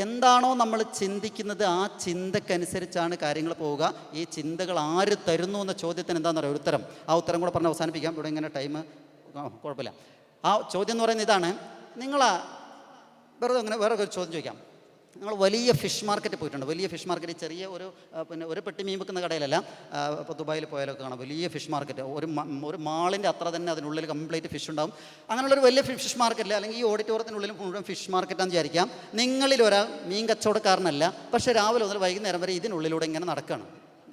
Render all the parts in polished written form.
എന്താണോ നമ്മൾ ചിന്തിക്കുന്നത് ആ ചിന്തക്കനുസരിച്ചാണ് കാര്യങ്ങൾ പോവുക. ഈ ചിന്തകൾ ആര് തരുന്നു എന്ന ചോദ്യത്തിന് എന്താണെന്ന് പറയുക ഉത്തരം. ആ ഉത്തരം കൂടെ പറഞ്ഞ് അവസാനിപ്പിക്കാം. ഇവിടെ ഇങ്ങനെ ടൈം കുഴപ്പമില്ല. ആ ചോദ്യം എന്ന് പറയുന്നത് ഇതാണ്. വെറുതെ അങ്ങനെ വേറെ ഒരു ചോദ്യം ചോദിക്കാം. നിങ്ങൾ വലിയ ഫിഷ് മാർക്കറ്റ് പോയിട്ടുണ്ട്. വലിയ ഫിഷ് മാർക്കറ്റ് ചെറിയ ഒരു പെട്ടി മീൻ വെക്കുന്ന കടയിലല്ല. ഇപ്പോൾ ദുബായിൽ പോയാലൊക്കെ കാണാം വലിയ ഫിഷ് മാർക്കറ്റ്. ഒരു മാളിൻ്റെ അത്ര തന്നെ അതിനുള്ളിൽ കംപ്ലീറ്റ് ഫിഷ് ഉണ്ടാവും. അങ്ങനെയുള്ളൊരു വലിയ ഫിഷ് മാർക്കറ്റിൽ അല്ലെങ്കിൽ ഈ ഓഡിറ്റോറിയത്തിനുള്ളിൽ മുഴുവൻ ഫിഷ് മാർക്കറ്റാണെന്ന് വിചാരിക്കാം. നിങ്ങളിൽ ഒരാൾ മീൻ കച്ചവടക്കാരനല്ല, പക്ഷേ രാവിലെ മുതൽ വൈകുന്നേരം വരെ ഇതിനുള്ളിലൂടെ ഇങ്ങനെ നടക്കുകയാണ്.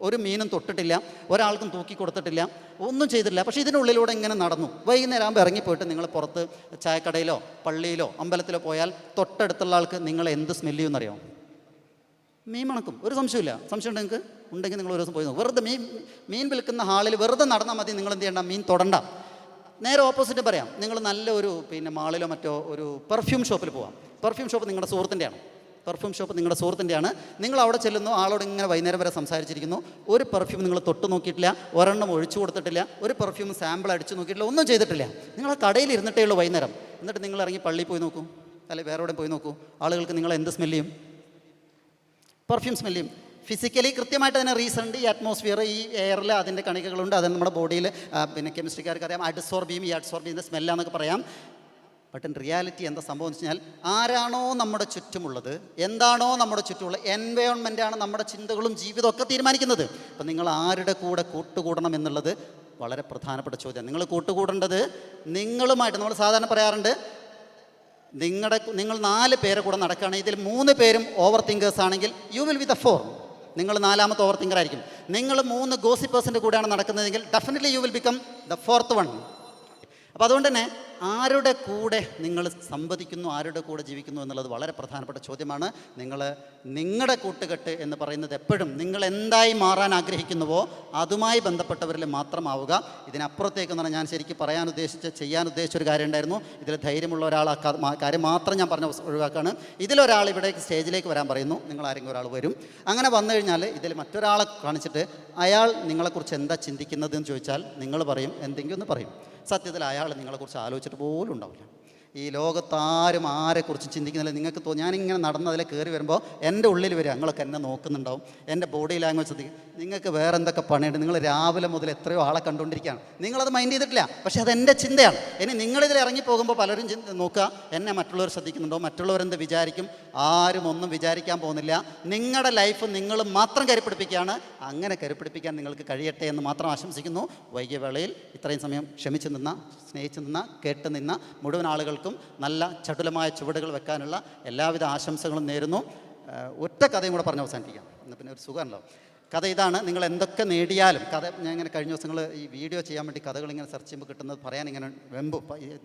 ഒരു മീനും തൊട്ടിട്ടില്ല, ഒരാൾക്കും തൂക്കി കൊടുത്തിട്ടില്ല, ഒന്നും ചെയ്തിട്ടില്ല. പക്ഷേ ഇതിനുള്ളിലൂടെ ഇങ്ങനെ നടന്നു. വൈകുന്നേരം ആകുമ്പോൾ ഇറങ്ങിപ്പോയിട്ട് നിങ്ങൾ പുറത്ത് ചായക്കടയിലോ പള്ളിയിലോ അമ്പലത്തിലോ പോയാൽ തൊട്ടടുത്തുള്ള ആൾക്ക് നിങ്ങൾ എന്ത് സ്മെല്ല് ചെയ്യുമെന്നറിയോ? മീൻ മണക്കും. ഒരു സംശയമില്ല. സംശയം ഉണ്ടെങ്കിൽ നിങ്ങൾ ഒരു ദിവസം പോയി നോക്കും. വെറുതെ മീൻ വിൽക്കുന്ന ഹാളിൽ വെറുതെ നടന്നാൽ മതി. നിങ്ങൾ എന്ത് ചെയ്യണ്ട? മീൻ തൊടണ്ട. നേരെ ഓപ്പോസിറ്റ് പറയാം. നിങ്ങൾ നല്ല ഒരു മാളിലോ മറ്റോ ഒരു പെർഫ്യൂം ഷോപ്പിൽ പോവാം. പെർഫ്യൂം ഷോപ്പ് നിങ്ങളുടെ സുഹൃത്തിൻ്റെയാണ്. നിങ്ങൾ അവിടെ ചെല്ലുന്നു, ആളോട് ഇങ്ങനെ വൈകുന്നേരം വരെ സംസാരിച്ചിരിക്കുന്നു. ഒരു പെർഫ്യൂം നിങ്ങൾ തൊട്ട് നോക്കിയിട്ടില്ല, ഒരെണ്ണം ഒഴിച്ചു കൊടുത്തിട്ടില്ല, ഒരു പെർഫ്യൂം സാമ്പിൾ അടിച്ചു നോക്കിയിട്ടില്ല, ഒന്നും ചെയ്തിട്ടില്ല. നിങ്ങൾ ആ കടയിൽ ഇരുന്നിട്ടേ ഉള്ളൂ വൈകുന്നേരം. എന്നിട്ട് നിങ്ങൾ ഇറങ്ങി പള്ളിയിൽ പോയി നോക്കൂ, അല്ലെങ്കിൽ വേറെ എവിടെ പോയി നോക്കൂ. ആളുകൾക്ക് നിങ്ങൾ എന്ത് സ്മെല്ല് ചെയ്യും? പെർഫ്യൂം സ്മെല്ല് ചെയ്യും. ഫിസിക്കലി കൃത്യമായിട്ട് അതിന് റീസൺ ഉണ്ട്. ഈ അറ്റ്മോസ്ഫിയർ, ഈ എയറിൽ അതിൻ്റെ കണികകളുണ്ട്. അത് നമ്മുടെ ബോഡിയിൽ കെമിസ്ട്രിക്കാർക്ക് അറിയാം. അഡ്സോർബിയും ഈ അഡ്സോർബിൻ്റെ സ്മെല്ലാന്നൊക്കെ പറയാം. ബട്ട് ഇൻ റിയാലിറ്റി എന്താ സംഭവം എന്ന് വെച്ചാൽ, ആരാണോ നമ്മുടെ ചുറ്റുമുള്ളത്, എന്താണോ നമ്മുടെ ചുറ്റുമുള്ളത്, എൻവയോൺമെൻറ്റാണ് നമ്മുടെ ചിന്തകളും ജീവിതവും ഒക്കെ തീരുമാനിക്കുന്നത്. അപ്പം നിങ്ങൾ ആരുടെ കൂടെ കൂട്ടുകൂടണം എന്നുള്ളത് വളരെ പ്രധാനപ്പെട്ട ചോദ്യം. നിങ്ങൾ കൂട്ടുകൂടേണ്ടത് നിങ്ങളുമായിട്ട്. നമ്മൾ സാധാരണ പറയാറുണ്ട്, നിങ്ങൾ 4 പേരെ കൂടെ നടക്കുകയാണെങ്കിൽ ഇതിൽ 3 പേരും ഓവർ തിങ്കേഴ്സ് ആണെങ്കിൽ യു വിൽ ബി ദ 4. നിങ്ങൾ 4ാമത്തെ ഓവർ തിങ്കർ ആയിരിക്കും. നിങ്ങൾ 3 ഗോസിപ്പേഴ്സിൻ്റെ കൂടെയാണ് നടക്കുന്നതെങ്കിൽ definitely you will become the 4th one. അപ്പോൾ അതുകൊണ്ട് തന്നെ ആരുടെ കൂടെ നിങ്ങൾ സംവദിക്കുന്നു, ആരുടെ കൂടെ ജീവിക്കുന്നു എന്നുള്ളത് വളരെ പ്രധാനപ്പെട്ട ചോദ്യമാണ്. നിങ്ങളുടെ കൂട്ടുകെട്ട് എന്ന് പറയുന്നത് എപ്പോഴും നിങ്ങൾ എന്തായി മാറാൻ ആഗ്രഹിക്കുന്നുവോ അതുമായി ബന്ധപ്പെട്ടവരിൽ മാത്രമാവുക. ഇതിനപ്പുറത്തേക്കെന്ന് പറഞ്ഞാൽ ഞാൻ ശരിക്കും ചെയ്യാൻ ഉദ്ദേശിച്ചൊരു കാര്യം ഉണ്ടായിരുന്നു. ഇതിൽ ധൈര്യമുള്ള ഒരാൾ ആ കാര്യം മാത്രം ഞാൻ പറഞ്ഞ ഒഴിവാക്കാണ്. ഇതിലൊരാൾ ഇവിടെ സ്റ്റേജിലേക്ക് വരാൻ പറയുന്നു. നിങ്ങൾ ആരെങ്കിലും ഒരാൾ വരും. അങ്ങനെ വന്നു കഴിഞ്ഞാൽ ഇതിൽ മറ്റൊരാളെ കാണിച്ചിട്ട് അയാൾ നിങ്ങളെക്കുറിച്ച് എന്താ ചിന്തിക്കുന്നതെന്ന് ചോദിച്ചാൽ നിങ്ങൾ പറയും, എന്തെങ്കിലും ഒന്ന് പറയും. സത്യത്തിൽ അയാൾ നിങ്ങളെക്കുറിച്ച് ആലോചിച്ചിട്ട് പോലും ഉണ്ടാവില്ല. ഈ ലോകത്താരും ആരെക്കുറിച്ച് ചിന്തിക്കുന്നില്ല. നിങ്ങൾക്ക് ഞാനിങ്ങനെ നടന്നതിൽ കയറി വരുമ്പോൾ എൻ്റെ ഉള്ളിൽ വരിക, നിങ്ങളൊക്കെ എന്നെ നോക്കുന്നുണ്ടാവും. എൻ്റെ ബോഡി ലാംഗ്വേജ് ശ്രദ്ധിക്കും. നിങ്ങൾക്ക് വേറെ എന്തൊക്കെ പണിയുണ്ട്? നിങ്ങൾ രാവിലെ മുതൽ എത്രയോ ആളെ കണ്ടുകൊണ്ടിരിക്കുകയാണ്. നിങ്ങളത് മൈൻഡ് ചെയ്തിട്ടില്ല, പക്ഷേ അതെൻ്റെ ചിന്തയാണ്. ഇനി നിങ്ങളിതിൽ ഇറങ്ങിപ്പോകുമ്പോൾ പലരും നോക്കുക, എന്നെ മറ്റുള്ളവർ ശ്രദ്ധിക്കുന്നുണ്ടോ, മറ്റുള്ളവരെന്ത് വിചാരിക്കും? ആരും ഒന്നും വിചാരിക്കാൻ പോകുന്നില്ല. നിങ്ങളുടെ ലൈഫ് നിങ്ങൾ മാത്രം കരുപ്പിടിപ്പിക്കുകയാണ്. അങ്ങനെ കരുപ്പിടിപ്പിക്കാൻ നിങ്ങൾക്ക് കഴിയട്ടെ എന്ന് മാത്രം ആശംസിക്കുന്നു. വൈകിയ വേളയിൽ ഇത്രയും സമയം ക്ഷമിച്ചു നിന്ന, സ്നേഹിച്ചു നിന്ന, കേട്ട് നിന്ന മുഴുവൻ ആളുകൾക്കും നല്ല ചടുലമായ ചുവടുകൾ വെക്കാനുള്ള എല്ലാവിധ ആശംസകളും നേരുന്നു. ഒറ്റ കഥയും കൂടെ പറഞ്ഞ് അവസാനിപ്പിക്കാം. എന്നാൽ പിന്നെ ഒരു സുഖമാണല്ലോ. കഥ ഇതാണ്. നിങ്ങൾ എന്തൊക്കെ നേടിയാലും, ഞാൻ ഇങ്ങനെ കഴിഞ്ഞ ദിവസങ്ങൾ ഈ വീഡിയോ ചെയ്യാൻ വേണ്ടി കഥകൾ ഇങ്ങനെ സെർച്ച് ചെയ്യുമ്പോൾ കിട്ടുന്നത് പറയാൻ ഇങ്ങനെ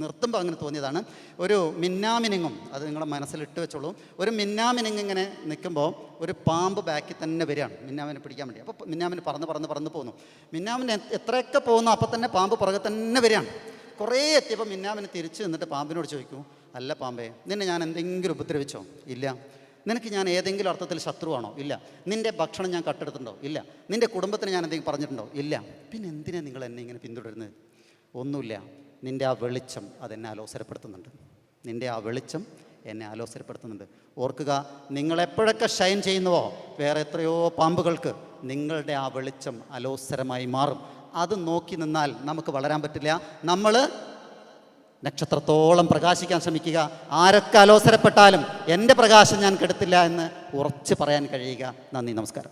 നിർത്തുമ്പോൾ അങ്ങനെ തോന്നിയതാണ്. ഒരു മിന്നാമിനിങ്ങും, അത് നിങ്ങളുടെ മനസ്സിലിട്ട് വെച്ചോളൂ. ഒരു മിന്നാമിനിങ് ഇങ്ങനെ നിൽക്കുമ്പോൾ ഒരു പാമ്പ് ബാക്കിൽ തന്നെ വരികയാണ് മിന്നാമിനെ പിടിക്കാൻ വേണ്ടി. അപ്പോൾ മിന്നാമിന് പറന്ന് പോകുന്നു. മിന്നാമിന് എത്രയൊക്കെ പോകുന്നു, അപ്പോൾ തന്നെ പാമ്പ് പുറകെ തന്നെ വരികയാണ്. കുറേ എത്തിയപ്പോൾ മിന്നാമിന് തിരിച്ച് നിന്നിട്ട് പാമ്പിനോട് ചോദിക്കൂ, അല്ല പാമ്പേ, നിന്നെ ഞാൻ എന്തെങ്കിലും ഉപദ്രവിച്ചോ? ഇല്ല. നിനക്ക് ഞാൻ ഏതെങ്കിലും അർത്ഥത്തിൽ ശത്രുവാണോ? ഇല്ല. നിൻ്റെ ഭക്ഷണം ഞാൻ കട്ടെടുത്തിട്ടുണ്ടോ? ഇല്ല. നിൻ്റെ കുടുംബത്തിന് ഞാൻ എന്തെങ്കിലും പറഞ്ഞിട്ടുണ്ടോ? ഇല്ല. പിന്നെ എന്തിനാ നിങ്ങൾ എന്നെ ഇങ്ങനെ പിന്തുടരുന്നത്? ഒന്നുമില്ല. നിൻ്റെ ആ വെളിച്ചം അതെന്നെ അലോസരപ്പെടുത്തുന്നുണ്ട്. നിൻ്റെ ആ വെളിച്ചം എന്നെ അലോസരപ്പെടുത്തുന്നുണ്ട്. ഓർക്കുക, നിങ്ങളെപ്പോഴൊക്കെ ഷൈൻ ചെയ്യുന്നുവോ വേറെ എത്രയോ പാമ്പുകൾക്ക് നിങ്ങളുടെ ആ വെളിച്ചം അലോസരമായി മാറും. അത് നോക്കി നിന്നാൽ നമുക്ക് വളരാൻ പറ്റില്ല. നമ്മൾ നക്ഷത്രത്തോളം പ്രകാശിക്കാൻ ശ്രമിക്കുക. ആരൊക്കെ അലോസരപ്പെട്ടാലും എൻ്റെ പ്രകാശം ഞാൻ കെടുത്തില്ല എന്ന് ഉറച്ച് പറയാൻ കഴിയുക. നന്ദി, നമസ്കാരം.